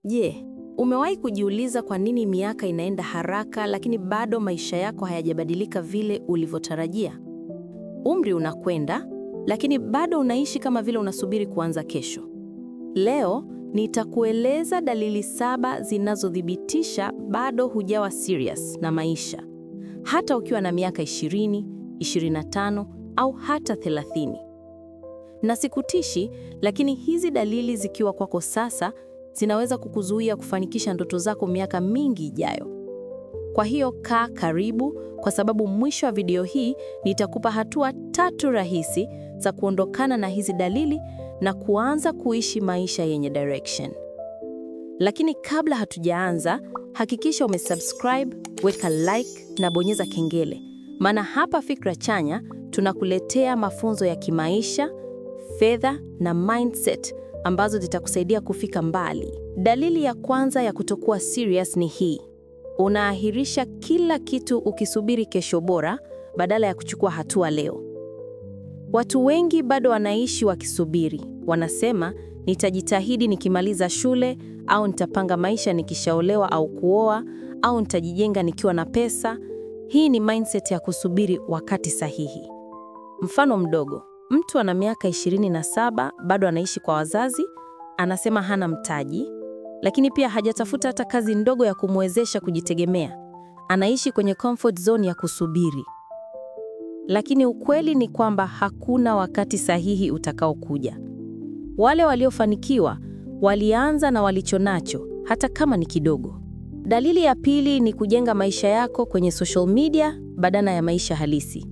Je, umewahi kujiuliza kwa nini miaka inaenda haraka lakini bado maisha yako hayajabadilika vile ulivyotarajia? Umri unakwenda, lakini bado unaishi kama vile unasubiri kuanza kesho. Leo nitakueleza dalili 7 zinazothibitisha bado hujawa serious na maisha, hata ukiwa na miaka 20, 25 au hata 30. Na sikutishi, lakini hizi dalili zikiwa kwako sasa zinaweza kukuzuia kufanikisha ndoto zako miaka mingi ijayo. Kwa hiyo kaa karibu, kwa sababu mwisho wa video hii nitakupa hatua 3 rahisi za kuondokana na hizi dalili na kuanza kuishi maisha yenye direction. Lakini kabla hatujaanza, hakikisha umesubscribe, weka like na bonyeza kengele. Maana hapa Fikra Chanya tunakuletea mafunzo ya kimaisha, fedha na mindset ambazo zitakusaidia kufika mbali. Dalili ya kwanza ya kutokuwa serious ni hii: unaahirisha kila kitu ukisubiri kesho bora badala ya kuchukua hatua leo. Watu wengi bado wanaishi wakisubiri. Wanasema, nitajitahidi nikimaliza shule, au nitapanga maisha nikishaolewa au kuoa, au nitajijenga nikiwa na pesa. Hii ni mindset ya kusubiri wakati sahihi. Mfano mdogo: mtu ana miaka 27 bado anaishi kwa wazazi, anasema hana mtaji, lakini pia hajatafuta hata kazi ndogo ya kumwezesha kujitegemea. Anaishi kwenye comfort zone ya kusubiri. Lakini ukweli ni kwamba hakuna wakati sahihi utakaokuja. Wale waliofanikiwa walianza na walichonacho, hata kama ni kidogo. Dalili ya pili ni kujenga maisha yako kwenye social media badala ya maisha halisi.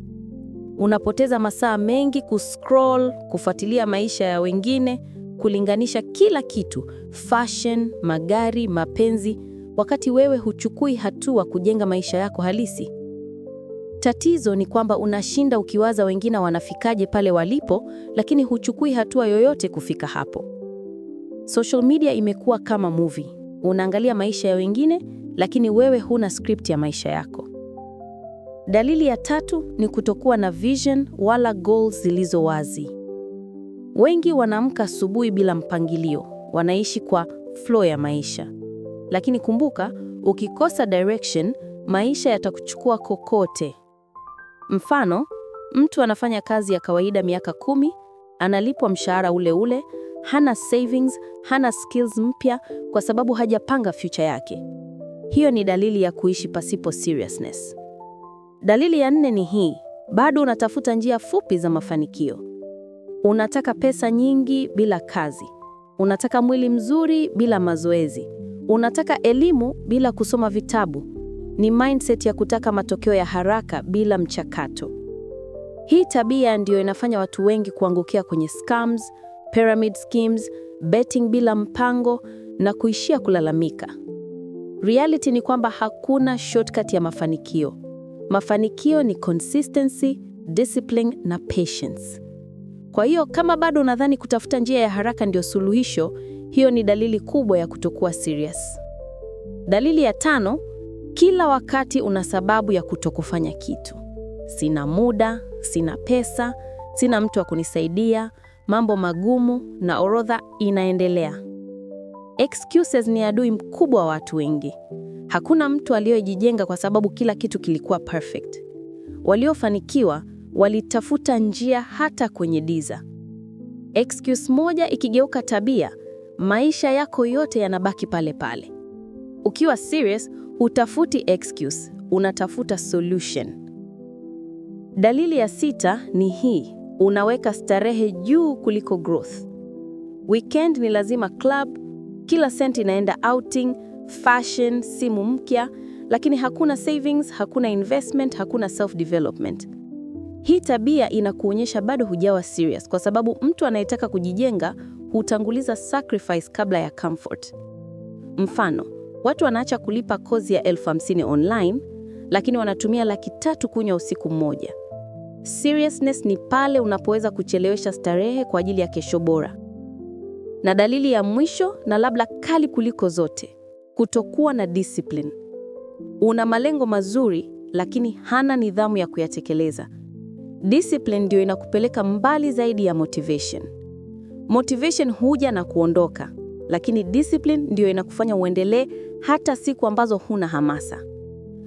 Unapoteza masaa mengi kuscroll, kufuatilia maisha ya wengine, kulinganisha kila kitu, fashion, magari, mapenzi, wakati wewe huchukui hatua kujenga maisha yako halisi. Tatizo ni kwamba unashinda ukiwaza wengine wanafikaje pale walipo, lakini huchukui hatua yoyote kufika hapo. Social media imekuwa kama movie. Unaangalia maisha ya wengine, lakini wewe huna script ya maisha yako. Dalili ya 3 ni kutokuwa na vision wala goals zilizo wazi. Wengi wanaamka asubuhi bila mpangilio, wanaishi kwa flow ya maisha. Lakini kumbuka, ukikosa direction, maisha yatakuchukua kokote. Mfano, mtu anafanya kazi ya kawaida miaka 10, analipwa mshahara ule ule, hana savings, hana skills mpya kwa sababu hajapanga future yake. Hiyo ni dalili ya kuishi pasipo seriousness. Dalili ya 4 ni hii: bado unatafuta njia fupi za mafanikio. Unataka pesa nyingi bila kazi. Unataka mwili mzuri bila mazoezi. Unataka elimu bila kusoma vitabu. Ni mindset ya kutaka matokeo ya haraka bila mchakato. Hii tabia ndiyo inafanya watu wengi kuangukia kwenye scams, pyramid schemes, betting bila mpango na kuishia kulalamika. Reality ni kwamba hakuna shortcut ya mafanikio. Mafanikio ni consistency, discipline na patience. Kwa hiyo kama bado unadhani kutafuta njia ya haraka ndio suluhisho, hiyo ni dalili kubwa ya kutokuwa serious. Dalili ya 5, kila wakati una sababu ya kutokufanya kitu. Sina muda, sina pesa, sina mtu wa kunisaidia, mambo magumu, na orodha inaendelea. Excuses ni adui mkubwa wa watu wengi. Hakuna mtu aliyejijenga kwa sababu kila kitu kilikuwa perfect. Waliofanikiwa walitafuta njia hata kwenye giza. Excuse moja ikigeuka tabia, maisha yako yote yanabaki pale pale. Ukiwa serious, hutafuti excuse, unatafuta solution. Dalili ya 6 ni hii: unaweka starehe juu kuliko growth. Weekend ni lazima club, kila senti inaenda outing, fashion, simu mpya, lakini hakuna savings, hakuna investment, hakuna self-development. Hii tabia inakuonyesha bado hujawa serious, kwa sababu mtu anayetaka kujijenga hutanguliza sacrifice kabla ya comfort. Mfano, watu wanaacha kulipa kozi ya 50,000 online, lakini wanatumia 300,000 kunywa usiku mmoja. Seriousness ni pale unapoweza kuchelewesha starehe kwa ajili ya kesho bora. Na dalili ya mwisho, na labda kali kuliko zote: kutokuwa na discipline. Una malengo mazuri, lakini hana nidhamu ya kuyatekeleza. Discipline ndio inakupeleka mbali zaidi ya motivation. Motivation huja na kuondoka, lakini discipline ndio inakufanya uendelee hata siku ambazo huna hamasa.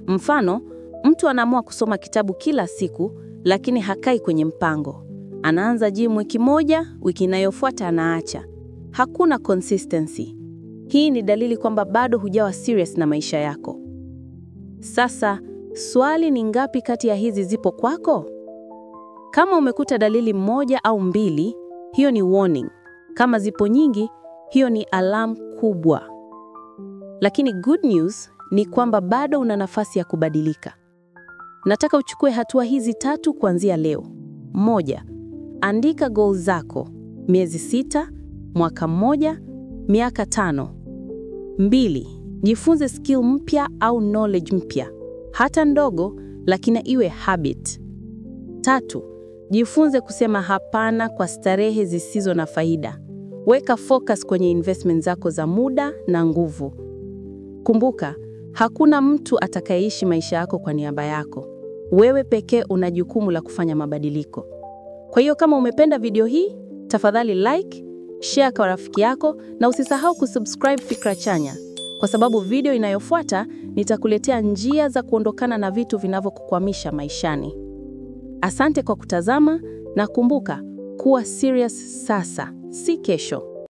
Mfano, mtu anaamua kusoma kitabu kila siku, lakini hakai kwenye mpango. Anaanza gym wiki moja, wiki inayofuata anaacha. Hakuna consistency. Hii ni dalili kwamba bado hujawa serious na maisha yako. Sasa, swali ni ngapi kati ya hizi zipo kwako? Kama umekuta dalili moja au mbili, hiyo ni warning. Kama zipo nyingi, hiyo ni alarm kubwa. Lakini good news ni kwamba bado una nafasi ya kubadilika. Nataka uchukue hatua hizi 3 kuanzia leo. 1. Andika goals zako. Miezi 6, mwaka 1, miaka 5. 2. Jifunze skill mpya au knowledge mpya. Hata ndogo, lakini iwe habit. 3. Jifunze kusema hapana kwa starehe zisizo na faida. Weka focus kwenye investment zako za muda na nguvu. Kumbuka, hakuna mtu atakayeishi maisha yako kwa niaba yako. Wewe pekee una jukumu la kufanya mabadiliko. Kwa hiyo kama umependa video hii, tafadhali like, share kwa rafiki yako na usisahau kusubscribe Fikra Chanya, kwa sababu video inayofuata nitakuletea njia za kuondokana na vitu vinavyokukwamisha maishani. Asante kwa kutazama na kumbuka, kuwa serious sasa, si kesho.